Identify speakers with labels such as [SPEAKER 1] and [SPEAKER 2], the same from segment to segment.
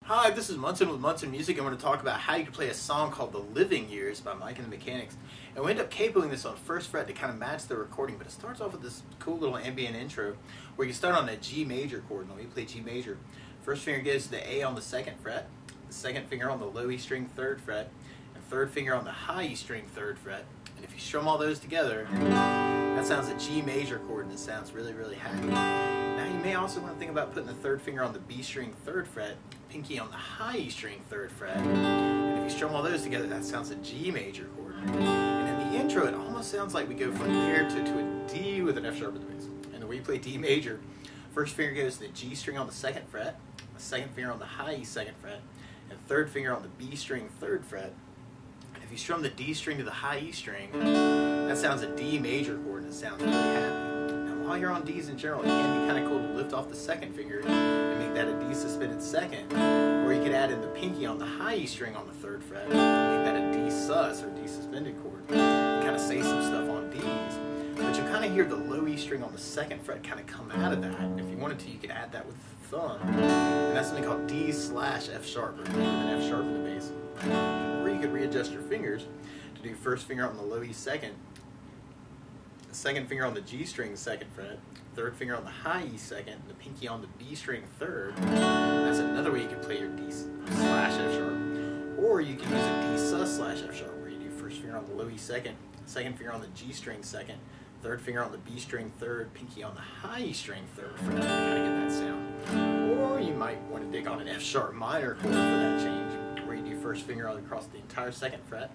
[SPEAKER 1] Hi, this is Munson with Munson Music. I want to talk about how you can play a song called The Living Years by Mike+Mechanics. And we end up capoing this on first fret to kind of match the recording, but it starts off with this cool little ambient intro where you start on a G major chord. Now we play G major. First finger goes to the A on the second fret, the second finger on the low E string third fret, and third finger on the high E string third fret. And if you strum all those together, that sounds a G major chord and it sounds really, really happy. Now you may also want to think about putting the third finger on the B string third fret, pinky on the high E string third fret, and if you strum all those together, that sounds a G major chord. And in the intro, it almost sounds like we go from there to a D with an F sharp at the base. And the way you play D major, first finger goes to the G string on the second fret, the second finger on the high E second fret, and third finger on the B string third fret. And if you strum the D string to the high E string, that sounds a D major chord and it sounds really happy. While you're on Ds in general, it can be kind of cool to lift off the second finger and make that a D suspended second. Or you could add in the pinky on the high E string on the third fret and make that a D sus or D suspended chord. Kind of say some stuff on Ds. But you kind of hear the low E string on the second fret kind of come out of that. And if you wanted to, you could add that with the thumb. And that's something called D/F sharp, or with an F sharp in the bass. Or you could readjust your fingers to do first finger on the low E second, second finger on the G string second fret, third finger on the high E second, and the pinky on the B string third. That's another way you can play your D/F sharp. Or you can use a D sus/F sharp, where you do first finger on the low E second, second finger on the G string second, third finger on the B string third, pinky on the high E string third fret. You gotta get that sound. Or you might want to dig on an F sharp minor chord for that change, where you do first finger across the entire second fret,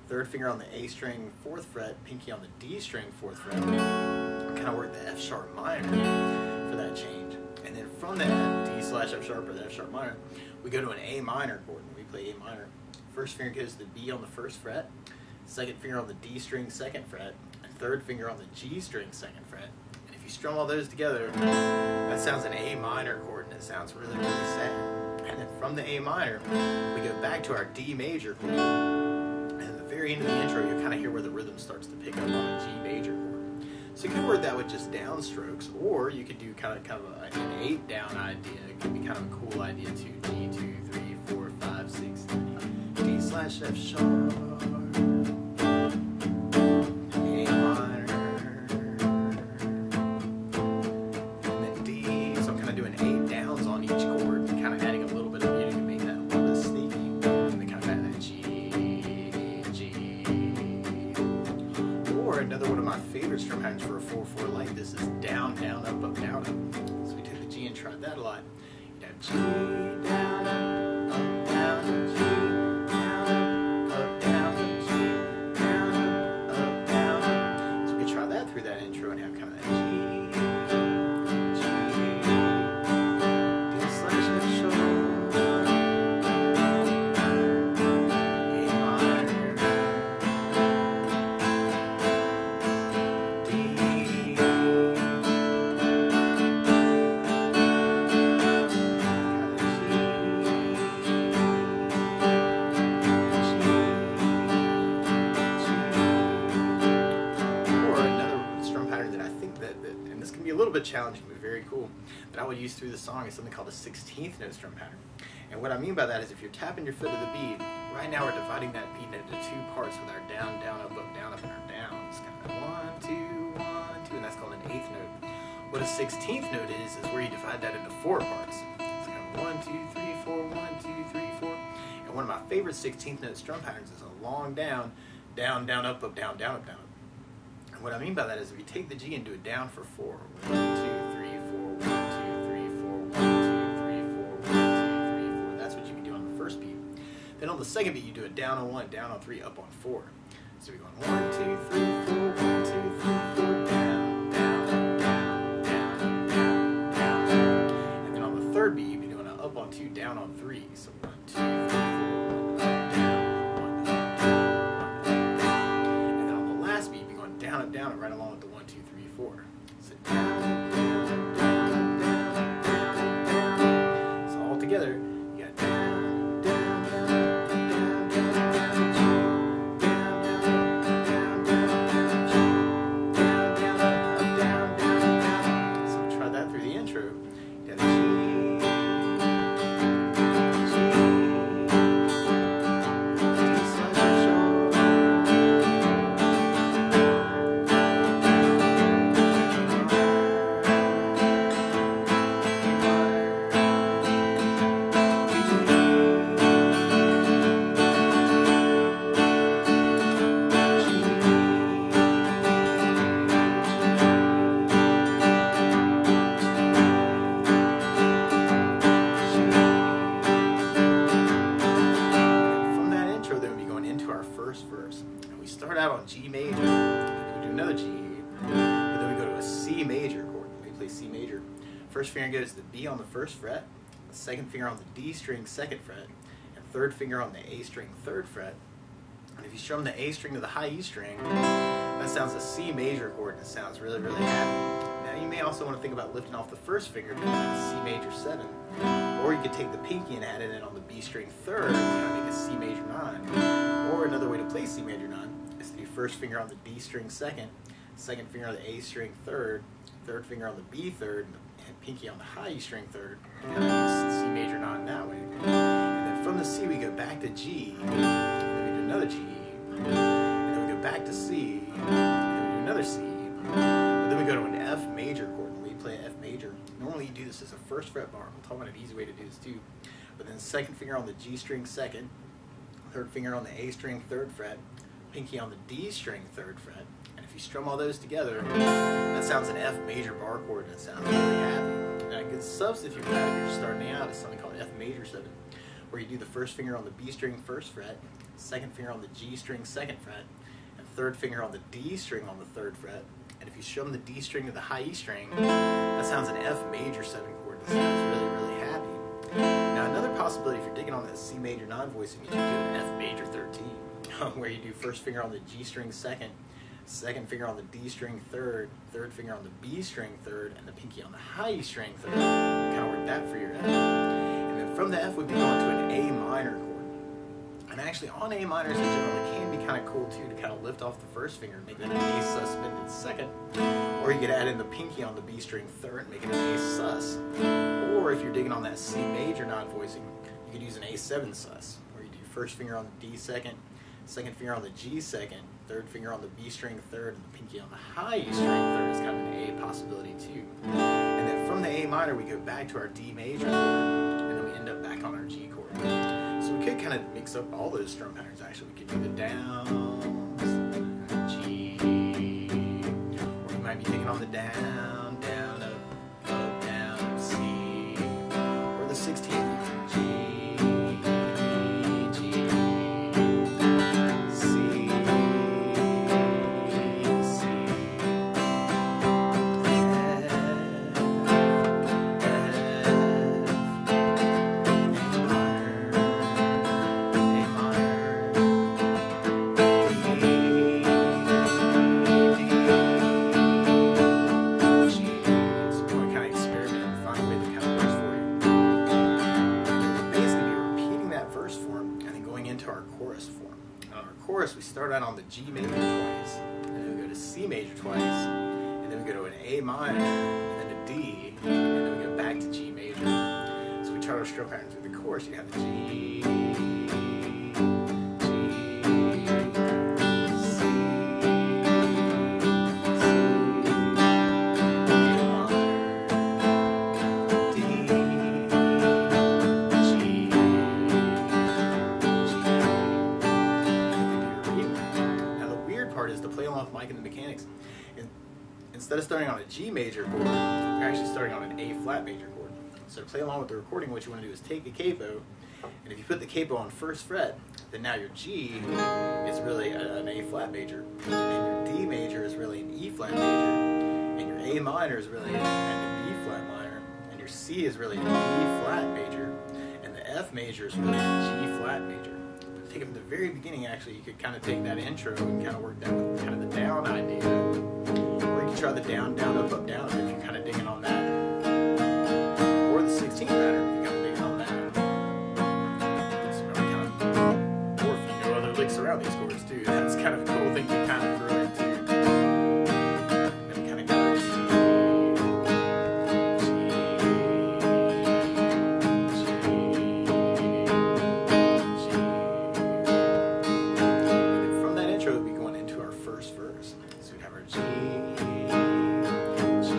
[SPEAKER 1] third finger on the A string fourth fret, pinky on the D string fourth fret. Kind of work the F sharp minor for that change. And then from that D/F sharp or the F sharp minor, we go to an A minor chord and we play A minor. First finger goes to the B on the first fret, second finger on the D string second fret, and third finger on the G string second fret. And if you strum all those together, that sounds an A minor chord and it sounds really, really sad. And then from the A minor, we go back to our D major chord. Very end of the intro, you kind of hear where the rhythm starts to pick up on a G major chord. So you can work that with just downstrokes, or you could do kind of an 8 down idea. It could be kind of a cool idea too. G 2 3 4 5 6 7 D/F sharp, A minor, and then D. So I'm kind of doing 8 downs on each chord, and kind of adding a little bit of music to make that a little bit sneaky, and then kind of add that G. Or another one of my favorite strum patterns for a 4/4 like this is down, down, up, up, down, up. So we take the G and tried that a lot. You'd have G, down, up, down, G, down, up, down, G, down, up, down. So we could try that through that intro and have kind of that G, D/F sharp. A little bit challenging, but very cool, that I would use through the song is something called a 16th note strum pattern. And what I mean by that is if you're tapping your foot to the beat, right now we're dividing that beat into 2 parts with our down, down, up, and our down. It's kind of 1, 2, 1, 2, and that's called an 8th note. What a 16th note is where you divide that into 4 parts. It's kind of 1, 2, 3, 4, 1, 2, 3, 4. And one of my favorite 16th note strum patterns is a long down, down, down, up, down, down, up, down, up. And what I mean by that is if you take the G and do it down for 4, 1, 2, 3, 4, 1, 2, 3, 4, 1, 2, 3, 4, 1, 2, 3, 4. That's what you can do on the first beat. Then on the second beat, you do it down on 1, down on 3, up on 4. So we're going 1, 2, 3, 4, 1, 2, 3, 4, down, down, down, down, down, down. And then on the third beat, you'd be doing an up on 2, down on 3. So 1, 2, 3, 4, 1, up, down, 1, up, down, 1, up, down. And then on the last beat, you'd be going down and down and right along with the 1, 2, 3, 4. So down, down, down, down, down, down. So all together, you got down, down, down, down, down, down, down, down, down, down, down, down, down, down, down, down. So try that through the intro. You got G, finger goes to the B on the first fret, the second finger on the D string second fret, and third finger on the A string third fret. And if you strum the A string to the high E string, that sounds a C major chord, and it sounds really, really happy. Now you may also want to think about lifting off the first finger to C major 7, or you could take the pinky and add it in on the B string third and kind of make a C major 9. Or another way to play C major 9 is to do first finger on the D string second, second finger on the A string third, third finger on the B third, and pinky on the high E string third, and kind of use C major 9 that way. And then from the C we go back to G, and then we do another G, and then we go back to C, and then we do another C, but then we go to an F major chord, and we play an F major. Normally you do this as a first fret bar. We'll talk about an easy way to do this too. But then second finger on the G string second, third finger on the A string third fret, pinky on the D string third fret, and if you strum all those together, that sounds an F major bar chord, and it sounds really happy. Now a good substitute for that if you're starting out is something called F major 7, where you do the first finger on the B string first fret, second finger on the G string second fret, and third finger on the D string on the third fret. And if you strum the D string to the high E string, that sounds an F major 7 chord. That sounds really, really happy. Now another possibility, if you're digging on that C major 9 voicing, is you do an F major 13, where you do first finger on the G string second, second finger on the D string third, third finger on the B string third, and the pinky on the high E string third. Kind of work that for your F. And then from the F we'd be going to an A minor chord. And actually on A minors in general, it can be kind of cool too to kind of lift off the first finger and make that an A sus bended second. Or you could add in the pinky on the B string third and make it an A sus. Or if you're digging on that C major 9 voicing, you could use an A7 sus, where you do first finger on the D second, second finger on the G second, third finger on the B string third, and the pinky on the high E string third is kind of an A possibility too. And then from the A minor we go back to our D major chord, and then we end up back on our G chord. So we could kind of mix up all those strum patterns actually. We could do the downs, G, or you might be taking on the down, down, up, down, up, C, or the 16th, G, G, C, C, we start out on the G major twice, and then we go to C major twice, and then we go to an A minor, and then a D, and then we go back to G major. So we chart our strum pattern through the chorus. You have the G, is to play along with Mike and the Mechanics. And instead of starting on a G major chord, you're actually starting on an A flat major chord. So to play along with the recording, what you want to do is take a capo, and if you put the capo on first fret, then now your G is really an A flat major, and your D major is really an E flat major, and your A minor is really an B flat minor, and your C is really an E flat major, and the F major is really a G flat major. Take it from the very beginning, actually, you could kind of take that intro and kind of work that with kind of the down idea. Or you could try the down, down, up, down if you're kind of digging on that. Or the 16th pattern if you're kind of digging on that. So kind of, or if you know other licks around these chords too, that's kind of a cool thing to kind of throw into. And kind of go G, G,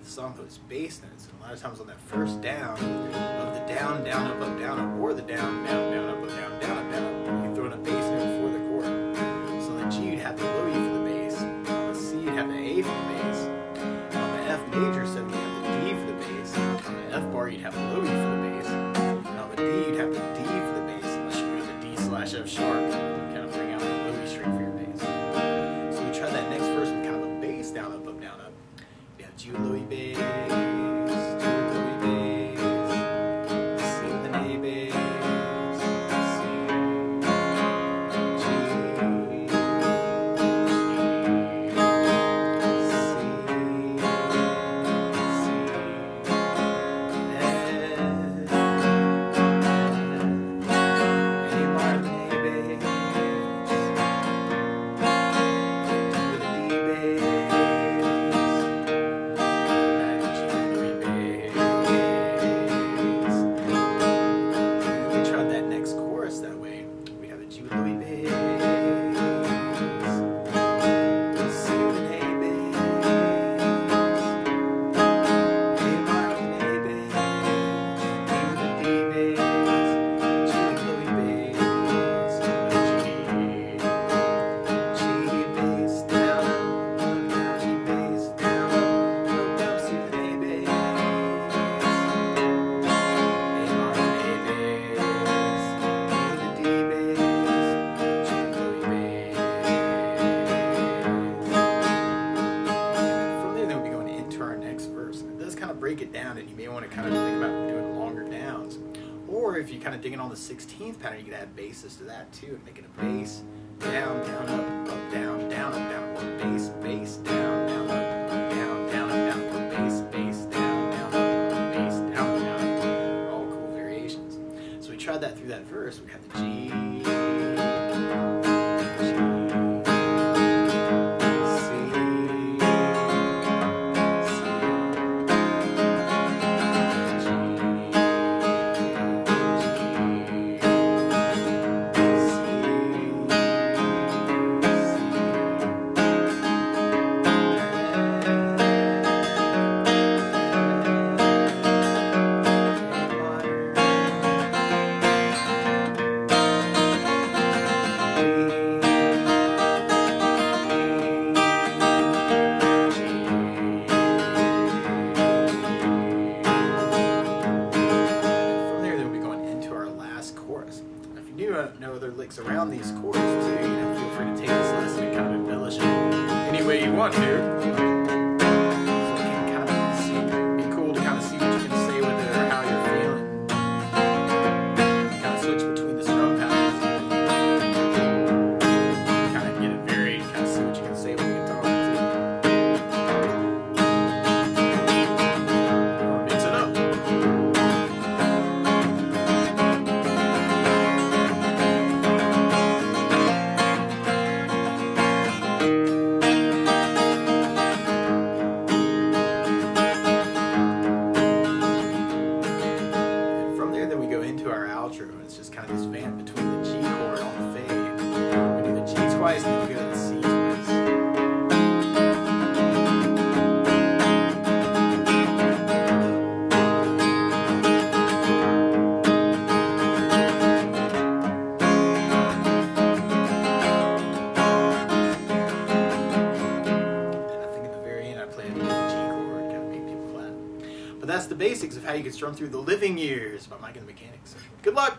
[SPEAKER 1] the song though is bass notes. And a lot of times on that first down of the down, down, up, or the down, down, down, up, down, down, up, you throw in a bass note for the chord. So on the G you'd have the low E for the bass. On the C you'd have the A for the bass. And on the F major 7 you'd have the D for the bass. On the F bar you'd have the low E for the bass. And on the D you'd have the D for the bass. Unless you go to the D/F sharp, you kind of bring out the low E string for your bass. So we try that next verse with kind of a bass down, up, down, up. You have G with low E bass, G with low E bass, C with an A bass, C, G, break it down, and you may want to kind of think about doing longer downs. Or if you kind of digging on the 16th pattern, you can add basses to that too, and make it a bass, down, down, up, down, down, up, down, or bass, bass, down, down, up, down, down, up, down, or bass, bass, down, down, up, bass, down, down. All cool variations. So we tried that through that verse. We have the G, know other licks around these chords too. Feel free to take this lesson and kind of embellish it any way you want to. So it can kind of be cool to kind of see what you can say with it or how you're feeling. Kind of switch between the strum patterns. Kind of get it varied, kind of see what you can say with the guitar too. Or mix it up. It's just kind of this vamp between the G chord on the fade. We do the G twice and then we go to the C twice. And I think at the very end I play the G chord, kind of make people clap. But that's the basics of how you can strum through The Living Years by Mike+Mechanics. Good luck!